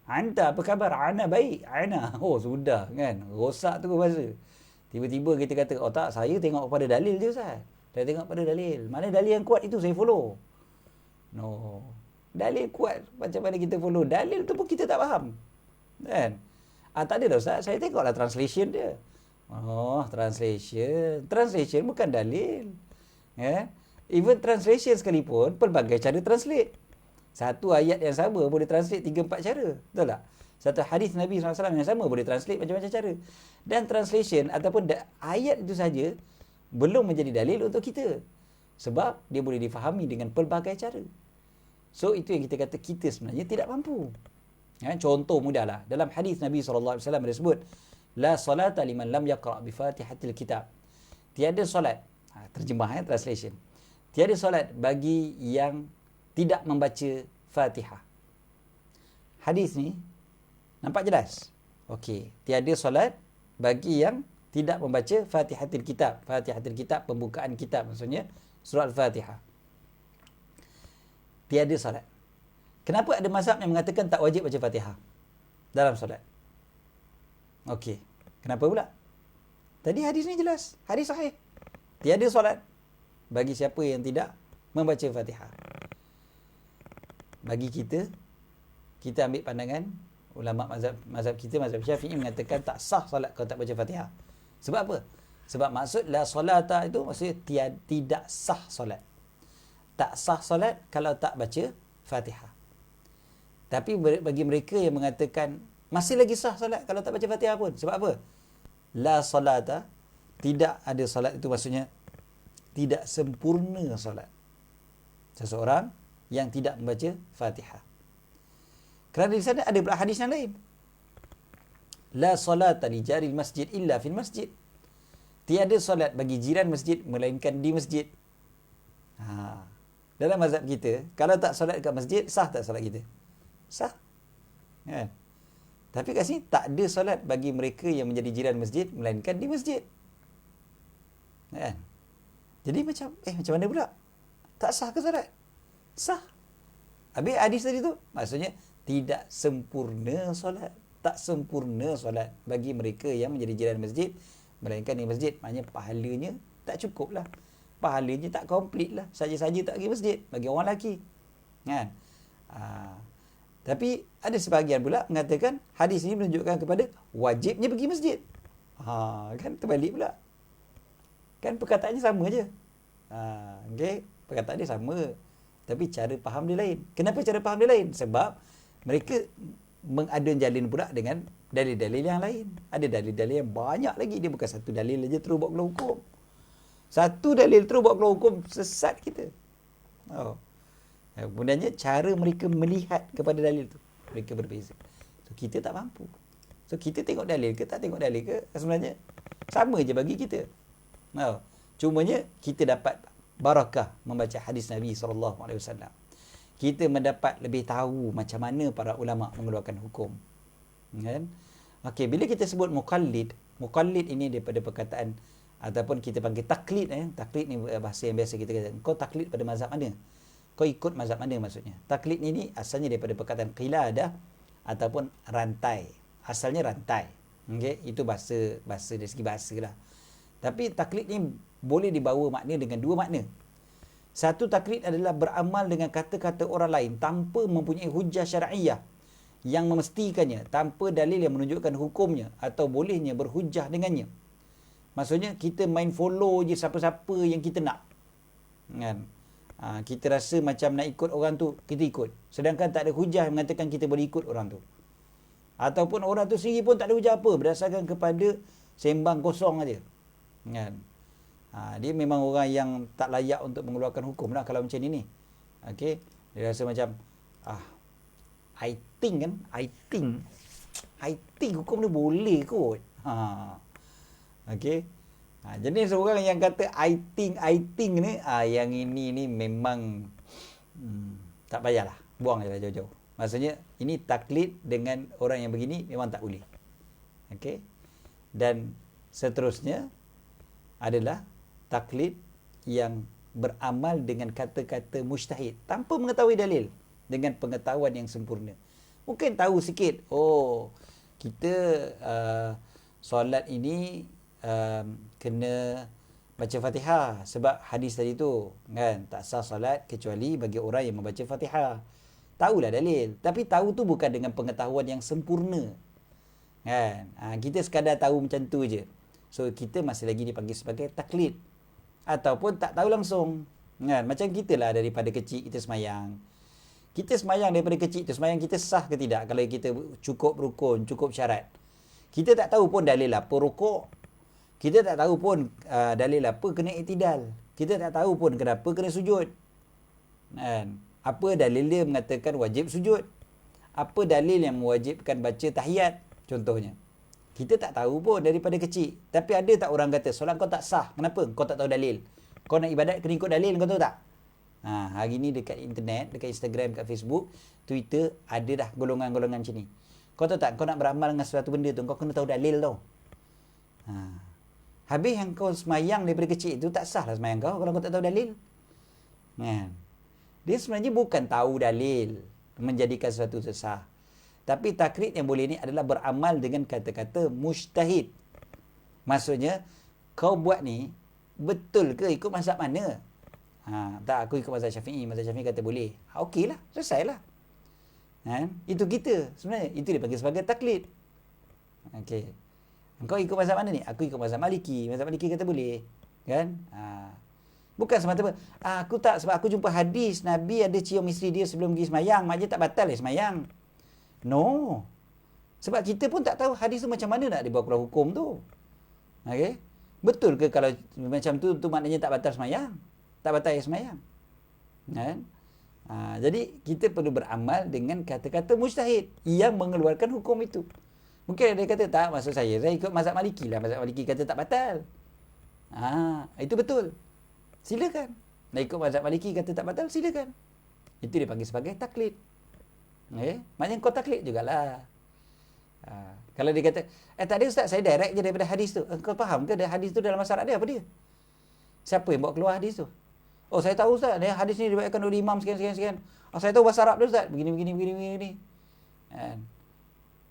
Anta apa khabar? Ana baik. Ana. Oh sudah kan. Rosak tu bahasa. Tiba-tiba kita kata, oh tak, saya tengok pada dalil je Ustaz. Saya tengok pada dalil. Mana dalil yang kuat itu saya follow. No. Dalil kuat macam mana kita follow? Dalil tu pun kita tak faham. Kan? Tak ada dah Ustaz. Saya tengoklah translation dia. Oh, translation. Translation bukan dalil. Even translation sekalipun, pelbagai cara translate. Satu ayat yang sama boleh translate 3-4 cara. Betul tak? Satu hadis Nabi SAW yang sama boleh translate macam-macam cara. Dan translation ataupun ayat itu saja belum menjadi dalil untuk kita. Sebab dia boleh difahami dengan pelbagai cara. So itu yang kita kata kita sebenarnya tidak mampu. Contoh mudahlah. Dalam hadis Nabi SAW ada sebut, la salata liman lam yaqra' bi fatihatil kitab. Tiada solat. Terjemah translation. Tiada solat bagi yang tidak membaca Fatihah. Hadis ni nampak jelas. Okey, tiada solat bagi yang tidak membaca Fatihatul Kitab. Fatihatul Kitab, pembukaan kitab maksudnya surah Al-Fatihah. Tiada solat. Kenapa ada mazhab yang mengatakan tak wajib baca Fatihah dalam solat? Okey, kenapa pula? Tadi hadis ni jelas, hadis sahih. Tiada solat bagi siapa yang tidak membaca Fatihah. Bagi kita ambil pandangan ulama mazhab kita, mazhab Syafi'i mengatakan tak sah solat kalau tak baca Fatihah. Sebab apa? Sebab maksud la solata itu maksudnya tidak sah solat. Tak sah solat kalau tak baca Fatihah. Tapi bagi mereka yang mengatakan masih lagi sah solat kalau tak baca Fatihah pun. Sebab apa? La solata, tidak ada solat itu maksudnya tidak sempurna solat seseorang yang tidak membaca Fatihah. Kerana di sana ada pula hadis yang lain. La salata li jaril masjid illa fil masjid. Tiada solat bagi jiran masjid melainkan di masjid. Dalam mazhab kita, kalau tak solat kat masjid, sah tak solat kita? Sah. Kan? Tapi kat sini tak ada solat bagi mereka yang menjadi jiran masjid melainkan di masjid. Kan? Jadi macam mana pula? Tak sah ke solat? Sah. Habis hadis tadi tu maksudnya tidak sempurna solat. tak sempurna solat bagi mereka yang menjadi jiran masjid, melainkan di masjid. Maknanya pahalanya tak cukup lah. Pahalanya tak komplit lah. Saja-saja tak pergi masjid bagi orang lelaki. Kan? Tapi ada sebahagian pula mengatakan hadis ini menunjukkan kepada wajibnya pergi masjid. Kan terbalik pula. Kan perkataannya sama je. Okay? Perkataan dia sama. Tapi cara faham dia lain. Kenapa cara faham dia lain? Sebab mereka mengadun jalin pula dengan dalil-dalil yang lain. Ada dalil-dalil yang banyak lagi. Dia bukan satu dalil saja terus buat keluar hukum. Satu dalil terus buat keluar hukum, sesat kita. Kemudiannya cara mereka melihat kepada dalil tu, mereka berbeza. So kita tak mampu. So kita tengok dalil ke tak tengok dalil ke, sebenarnya sama je bagi kita. Cumanya kita dapat barakah membaca hadis Nabi SAW. Kita mendapat lebih tahu macam mana para ulama mengeluarkan hukum. Kan? Okey, bila kita sebut muqallid ini daripada perkataan ataupun kita panggil taklid. Taklid ni bahasa yang biasa kita kata. Kau taklid pada mazhab mana? Kau ikut mazhab mana maksudnya? Taklid ini asalnya daripada perkataan qiladah ataupun rantai. Asalnya rantai. Okey, itu bahasa dari segi bahasa lah. Tapi taklid ni boleh dibawa makna dengan dua makna. Satu, taklid adalah beramal dengan kata-kata orang lain tanpa mempunyai hujah syar'iyah yang memestikannya, tanpa dalil yang menunjukkan hukumnya atau bolehnya berhujah dengannya. Maksudnya kita main follow je siapa-siapa yang kita nak. Kan? Kita rasa macam nak ikut orang tu, kita ikut. Sedangkan tak ada hujah yang mengatakan kita boleh ikut orang tu. Ataupun orang tu sendiri pun tak ada hujah apa, berdasarkan kepada sembang kosong aja. Kan? Dia memang orang yang tak layak untuk mengeluarkan hukum lah kalau macam ni. Okey, dia rasa macam I think hukum ni boleh kot. Okey. Jenis orang yang kata I think ni, yang ini ni memang tak payahlah, buang je lah jauh-jauh. Maksudnya ini taklid dengan orang yang begini memang tak boleh. Okey. Dan seterusnya adalah taklid yang beramal dengan kata-kata mujtahid tanpa mengetahui dalil dengan pengetahuan yang sempurna. Mungkin tahu sikit, kita solat ini kena baca Fatihah sebab hadis tadi tu, kan, tak sah solat kecuali bagi orang yang membaca Fatihah. Tahulah dalil, tapi tahu tu bukan dengan pengetahuan yang sempurna. Kan? Kita sekadar tahu macam tu je. So kita masih lagi dipanggil sebagai taklid. Ataupun tak tahu langsung. Kan? Macam kita lah daripada kecil kita semayang. Kita semayang daripada kecil tu, semayang kita sah ke tidak kalau kita cukup rukun, cukup syarat. Kita tak tahu pun dalil apa rukuk. Kita tak tahu pun dalil apa kena i'tidal. Kita tak tahu pun kenapa kena sujud. Kan? Apa dalil dia mengatakan wajib sujud? Apa dalil yang mewajibkan baca tahiyat contohnya? Kita tak tahu pun daripada kecil. Tapi ada tak orang kata solat kau tak sah? Kenapa? Kau tak tahu dalil. Kau nak ibadat kena ikut dalil, kau tahu tak? Hari ni dekat internet, dekat Instagram, dekat Facebook, Twitter, ada dah golongan-golongan macam ni. Kau tahu tak? Kau nak beramal dengan sesuatu benda tu, kau kena tahu dalil tau. Habis yang kau semayang daripada kecil tu, tak sah lah semayang kau kalau kau tak tahu dalil. Dia sebenarnya bukan tahu dalil menjadikan sesuatu sah. Tapi taklid yang boleh ni adalah beramal dengan kata-kata mujtahid. Maksudnya, kau buat ni, betul ke ikut mazhab mana? Tak, aku ikut mazhab Syafi'i. Mazhab Syafi'i kata boleh. Okeylah, selesailah. Itu kita. Sebenarnya, itu dipanggil sebagai taklid. Okey. Kau ikut mazhab mana ni? Aku ikut mazhab Maliki. Mazhab Maliki kata boleh. Kan? Bukan semata-mata. Aku tak, sebab aku jumpa hadis Nabi ada cium isteri dia sebelum pergi semayang. Maknanya tak batal semayang. No. Sebab kita pun tak tahu hadis tu macam mana nak dibawa keluar hukum tu. Okey? Betul ke kalau macam tu maknanya tak batal semayang? Tak batal semayang. Kan? Jadi kita perlu beramal dengan kata-kata mujtahid yang mengeluarkan hukum itu. Mungkin ada yang kata tak, maksud saya ikut mazhab Maliki lah. Mazhab Maliki kata tak batal. Itu betul. Silakan. Nak ikut mazhab Maliki kata tak batal, silakan. Itu dipanggil sebagai taklid. Maknanya kau taklid jugalah. Kalau dia kata, tak ada ustaz, saya direct je daripada hadis tu. Kau faham ke hadis tu dalam masyarakat dia apa dia? Siapa yang bawa keluar hadis tu? Oh, saya tahu ustaz, hadis ni diriwayatkan oleh imam sekian. Saya tahu bahasa Arab dia ustaz, begini.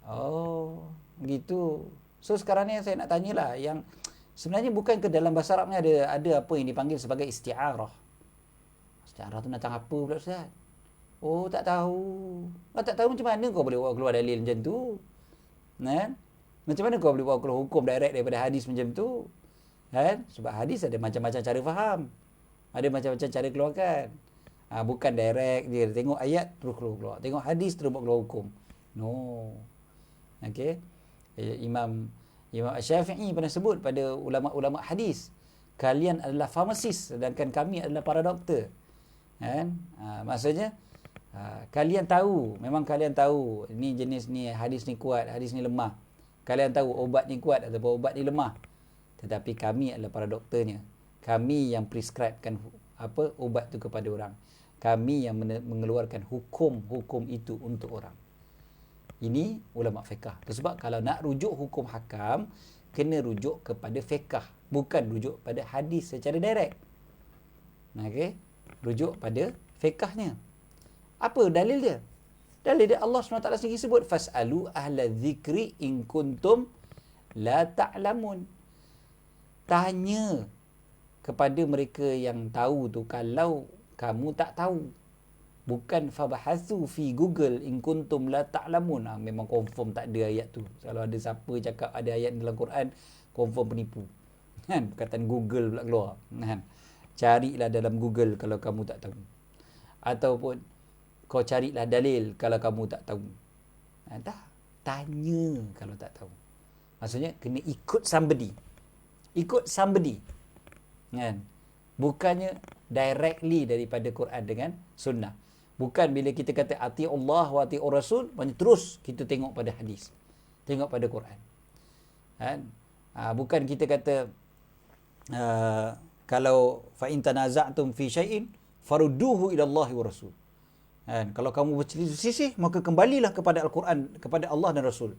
Oh, gitu. So sekarang ni saya nak tanyalah, yang sebenarnya bukan ke dalam bahasa Arab ni ada apa yang dipanggil sebagai isti'arah. Isti'arah tu datang apa pula Ustaz? Oh, tak tahu. Tak tahu macam mana kau boleh bawa keluar dalil macam tu? Kan? Macam mana kau boleh bawa keluar hukum direct daripada hadis macam tu? Kan? Sebab hadis ada macam-macam cara faham. Ada macam-macam cara keluarkan. Bukan direct dia tengok ayat terus keluar. Tengok hadis terus bawa keluar hukum. No. Okey. Imam Syafi'i pernah sebut pada ulama-ulama hadis, kalian adalah farmasis sedangkan kami adalah para doktor. Kan? Maksudnya kalian tahu, memang kalian tahu ni jenis ni, hadis ni kuat, hadis ni lemah. Kalian tahu obat ni kuat ataupun obat ni lemah. Tetapi kami adalah para doktornya. Kami yang prescribekan ubat tu kepada orang. Kami yang mengeluarkan hukum-hukum itu untuk orang. Ini ulama fiqh. Sebab kalau nak rujuk hukum hakam, kena rujuk kepada fiqh, bukan rujuk pada hadis secara direct. Okey? Rujuk pada fiqhnya. Apa dalil dia? Dalil dia Allah SWT sendiri sebut, fas'alu ahla dzikri in kuntum la ta'lamun. Tanya kepada mereka yang tahu tu kalau kamu tak tahu. Bukan fabahathu fi Google in kuntum la ta'lamun. Memang confirm tak ada ayat tu. Kalau ada siapa cakap ada ayat dalam Quran, confirm penipu. Kan? Perkataan Google pula keluar. Kan? Carilah dalam Google kalau kamu tak tahu. Ataupun kau carilah dalil kalau kamu tak tahu. Tak. Tanya kalau tak tahu. Maksudnya kena ikut somebody. Ikut somebody. Kan? Bukannya directly daripada Quran dengan sunnah. Bukan bila kita kata ati Allah wa ati Rasul, terus kita tengok pada hadis. Tengok pada Quran. Kan? Bukan kita kata kalau fa in tanaza'tum fi syai'in farudduhu ila Allah wa Rasul. Kan? Kalau kamu berselisih, maka kembalilah kepada Al-Quran, kepada Allah dan Rasul.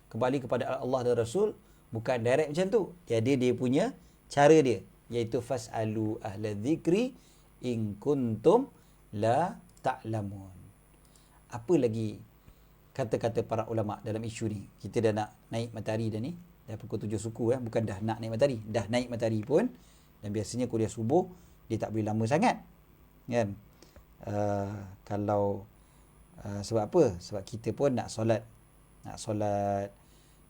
Kembali kepada Allah dan Rasul, bukan direct macam tu. Dia punya cara dia, iaitu fas'alu ahla dzikri in kuntum la ta'lamun. Apa lagi kata-kata para ulama dalam isu ni? Kita dah nak naik matahari dah ni. Dah pukul 7 suku. Bukan dah nak naik matahari. Dah naik matahari pun. Dan biasanya kuliah subuh, dia tak boleh lama sangat. Kan? Kalau sebab apa? Sebab kita pun nak solat. Nak solat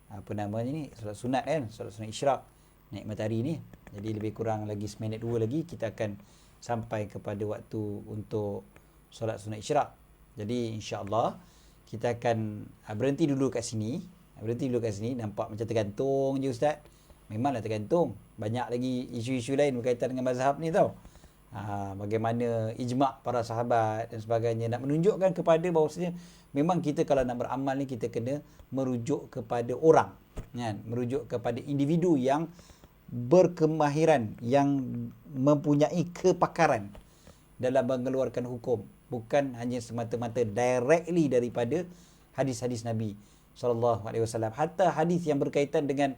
apa namanya ni? Solat sunat kan? Solat sunat isyraq. Naik matahari ni. Jadi lebih kurang lagi seminit 2 lagi kita akan sampai kepada waktu untuk solat sunat isyraq. Jadi insya-Allah kita akan berhenti dulu kat sini. Nampak macam tergantung je Ustaz. Memanglah tergantung. Banyak lagi isu-isu lain berkaitan dengan mazhab ni tau. Bagaimana ijma' para sahabat dan sebagainya, nak menunjukkan kepada bahawasanya memang kita kalau nak beramal ni kita kena merujuk kepada orang, kan? Merujuk kepada individu yang berkemahiran, yang mempunyai kepakaran dalam mengeluarkan hukum, bukan hanya semata-mata directly daripada hadis-hadis Nabi SAW. Hatta hadis yang berkaitan dengan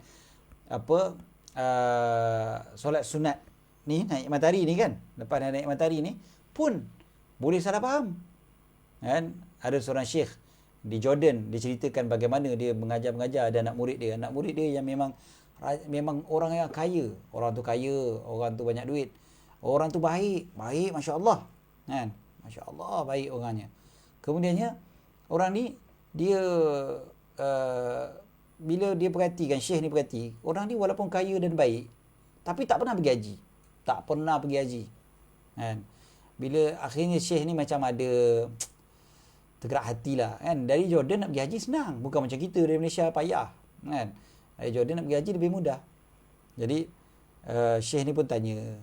solat sunat ni, naik matahari ni kan, lepas naik matahari ni pun boleh salah faham. Kan? Ada seorang syekh di Jordan, dia ceritakan bagaimana dia mengajar ada anak murid dia yang memang orang yang kaya. Orang tu kaya, orang tu banyak duit. Orang tu baik, masya-Allah. Kan? Masya-Allah baik orangnya. Kemudiannya orang ni dia bila dia perhatikan, syekh ni perhati, orang ni walaupun kaya dan baik tapi tak pernah pergi haji. Kan? Bila akhirnya syekh ni macam ada tergerak hatilah, kan? Dari Jordan nak pergi haji senang, bukan macam kita dari Malaysia payah, kan? Dari Jordan nak pergi haji lebih mudah. Jadi syekh ni pun tanya,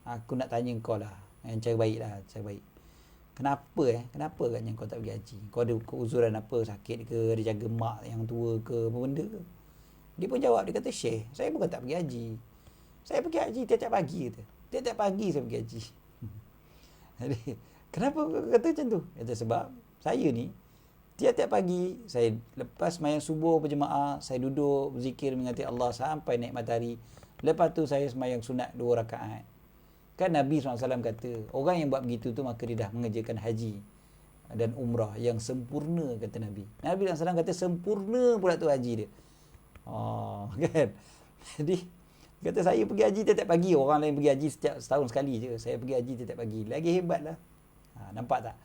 aku nak tanya kau lah, cara baik. Kenapa katnya kau tak pergi haji? Kau ada keuzuran apa? Sakit ke? Ada jaga mak yang tua ke? Apa benda ke? Dia pun jawab, dia kata, syekh, saya bukan tak pergi haji. Saya pergi haji tiap-tiap pagi. Tiap-tiap pagi saya pergi haji. Jadi, kenapa kau kata macam tu? Kata, sebab saya ni, tiap-tiap pagi, saya lepas sembahyang subuh berjemaah, saya duduk berzikir mengingati Allah sampai naik matahari. Lepas tu saya sembahyang sunat 2 rakaat. Kan Nabi SAW kata, orang yang buat begitu tu maka dia dah mengerjakan haji. dan umrah yang sempurna, kata Nabi. Nabi SAW kata sempurna pula tu haji dia. Kan? Jadi kata saya pergi haji tiap-tiap pagi. Orang lain pergi haji setiap setahun sekali je. Saya pergi haji tiap-tiap pagi. Lagi hebat lah. Nampak tak?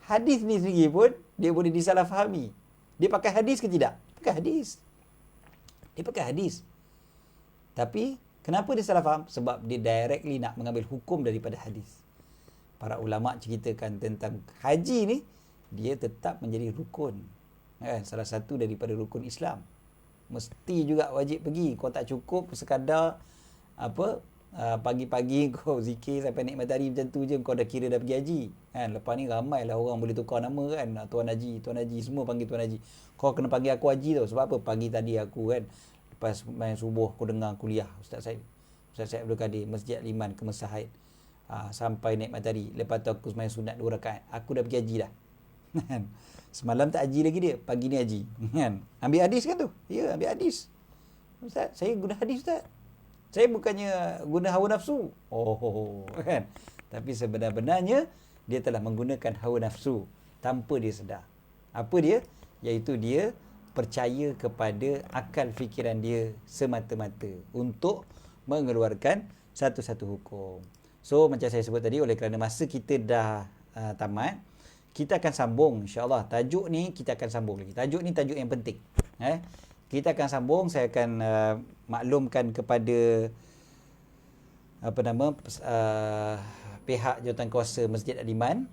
Hadis ni sendiri pun dia boleh disalahfahami. Dia pakai hadis ke tidak? Pakai hadis. Dia pakai hadis. Tapi kenapa dia salah faham? Sebab dia directly nak mengambil hukum daripada hadis. Para ulama ceritakan tentang haji ni, dia tetap menjadi rukun. Kan? Salah satu daripada rukun Islam. Mesti juga wajib pergi. Kau tak cukup sekadar pagi-pagi kau zikir sampai naik matahari macam tu je, kau dah kira dah pergi haji. Kan? Lepas ni ramailah orang boleh tukar nama kan. Tuan Haji, semua panggil Tuan Haji. Kau kena panggil aku Haji tau. Sebab apa? Pagi tadi aku kan, lepas main subuh aku dengar kuliah Ustaz Said Abdul Kadir, Masjid Liman, Kemas Haid. Sampai naik matahari. Lepas tu aku main sunat 2 rakaat. Aku dah pergi haji dah. Semalam tak haji lagi dia, pagi ni haji. Kan? Ambil hadis kan tu? Ya, ambil hadis. Ustaz, saya guna hadis Ustaz. Saya bukannya guna hawa nafsu. Kan? Tapi sebenar-benarnya dia telah menggunakan hawa nafsu tanpa dia sedar. Apa dia? Iaitu dia percaya kepada akal fikiran dia semata-mata untuk mengeluarkan satu-satu hukum. So macam saya sebut tadi, oleh kerana masa kita dah tamat, kita akan sambung insya-Allah. Tajuk ni kita akan sambung lagi. Tajuk ni tajuk yang penting. Kita akan sambung. Saya akan maklumkan kepada pihak jawatankuasa Masjid Al-Iman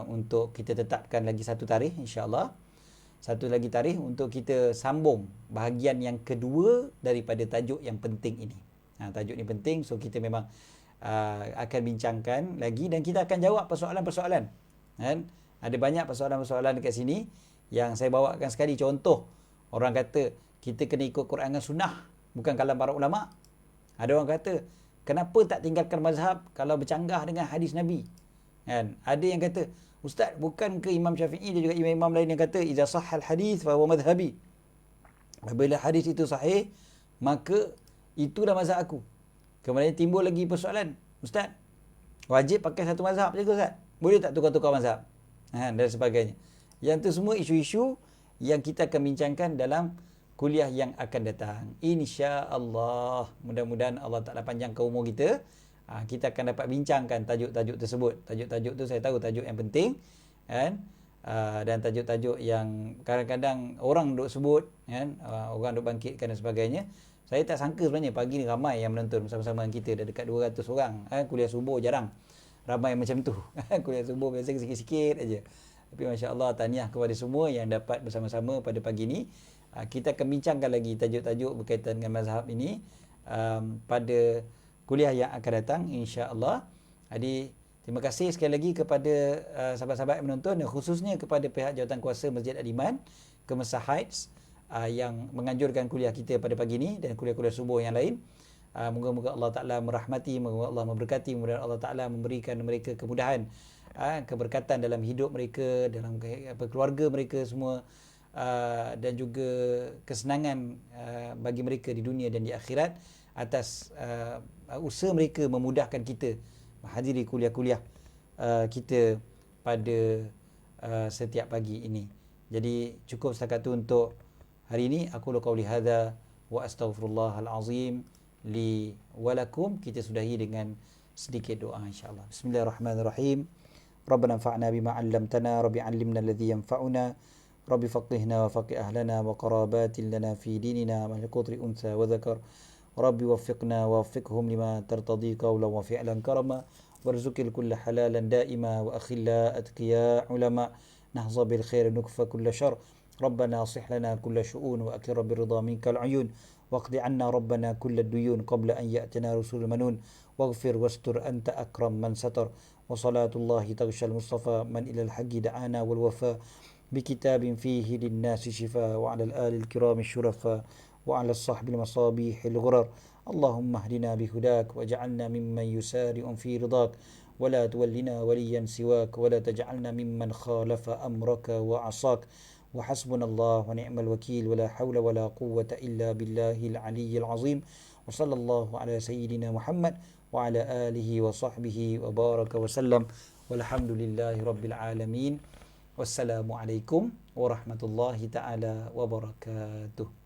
untuk kita tetapkan lagi satu tarikh insya-Allah. Satu lagi tarikh untuk kita sambung bahagian yang kedua daripada tajuk yang penting ini. Tajuk ni penting, so kita memang akan bincangkan lagi dan kita akan jawab persoalan-persoalan. Kan? Ada banyak persoalan-persoalan dekat sini yang saya bawakan sekali. Contoh, orang kata kita kena ikut Quran dan Sunnah, bukan kalam para ulama. Ada orang kata, kenapa tak tinggalkan mazhab kalau bercanggah dengan hadis Nabi? Kan? Ada yang kata, Ustaz, bukan ke Imam Syafi'i dan juga imam-imam lain yang kata, idza sahhal hadis fa huwa madhhabi. Apabila hadis itu sahih, maka itulah mazhab aku. Kemudian timbul lagi persoalan, Ustaz, wajib pakai satu mazhab je ke Ustaz? Boleh tak tukar-tukar mazhab? Dan sebagainya. Yang tu semua isu-isu yang kita akan bincangkan dalam kuliah yang akan datang. InsyaAllah. Mudah-mudahan Allah Ta'ala panjangkan umur kita. Kita akan dapat bincangkan tajuk-tajuk tersebut. Tajuk-tajuk tu saya tahu tajuk yang penting. Kan? Dan tajuk-tajuk yang kadang-kadang orang duk sebut. Kan? Orang duk bangkitkan dan sebagainya. Saya tak sangka sebenarnya pagi ni ramai yang menonton bersama-sama dengan kita. Dah dekat 200 orang. Kuliah subuh jarang ramai macam tu. Kuliah subuh biasa sikit-sikit aja. Tapi Masya Allah, tahniah kepada semua yang dapat bersama-sama pada pagi ni. Kita akan bincangkan lagi tajuk-tajuk berkaitan dengan mazhab ini pada kuliah yang akan datang insya-Allah. Jadi terima kasih sekali lagi kepada sahabat-sahabat yang menonton dan khususnya kepada pihak jawatankuasa Masjid Al-Iman Kemas Heights yang menganjurkan kuliah kita pada pagi ini dan kuliah-kuliah subuh yang lain. Moga-moga Allah Ta'ala merahmati, moga Allah memberkati, moga Allah Ta'ala memberikan mereka kemudahan, keberkatan dalam hidup mereka, dalam keluarga mereka semua, dan juga kesenangan bagi mereka di dunia dan di akhirat atas usaha mereka memudahkan kita menghadiri kuliah-kuliah kita pada setiap pagi ini. Jadi cukup setakat itu untuk hari ini. Aku qauli hadza wa astaghfirullahal azim li wa lakum. Kita sudahi dengan sedikit doa insya-Allah. Bismillahirrahmanirrahim. Rabbana anfa'na bima 'allamtana, rabbi 'allimna alladhi yanfa'una, rabbi faqihna wa faqih ahlana wa qarabatin lana fi dinina ma liqutri unsa wa dhakar, rabbi waffiqna wa waffiqhum lima tartadi qawlan wa fi'lan karama, warzuqil kulla halalan daima wa akhilla atqiya ulama, nahza bil khair nukfa kulla shar, rabbana aslih lana kulla shu'un wa akir birridha minkal uyun, waqdi anna rabbana kulla duyun qabla an ya'tina rusul manun, waghfir wastur anta akram man satar, wa salatullahi taghshal mustafa man ila al-haqqi da'ana wal wafa, بكتاب فيه للناس شفاء وعلى الآل الكرام الشرفاء وعلى الصحب المصابيح الغرر. اللهم اهدنا بهداك واجعلنا ممن يسارع في رضاك ولا تولنا وليا سواك ولا تجعلنا ممن خالف أمرك وعصاك. وحسبنا الله ونعم الوكيل ولا حول ولا قوة إلا بالله العلي العظيم. وصلى الله على سيدنا محمد وعلى آله وصحبه وبارك وسلم والحمد لله رب العالمين. Wassalamualaikum warahmatullahi taala wabarakatuh.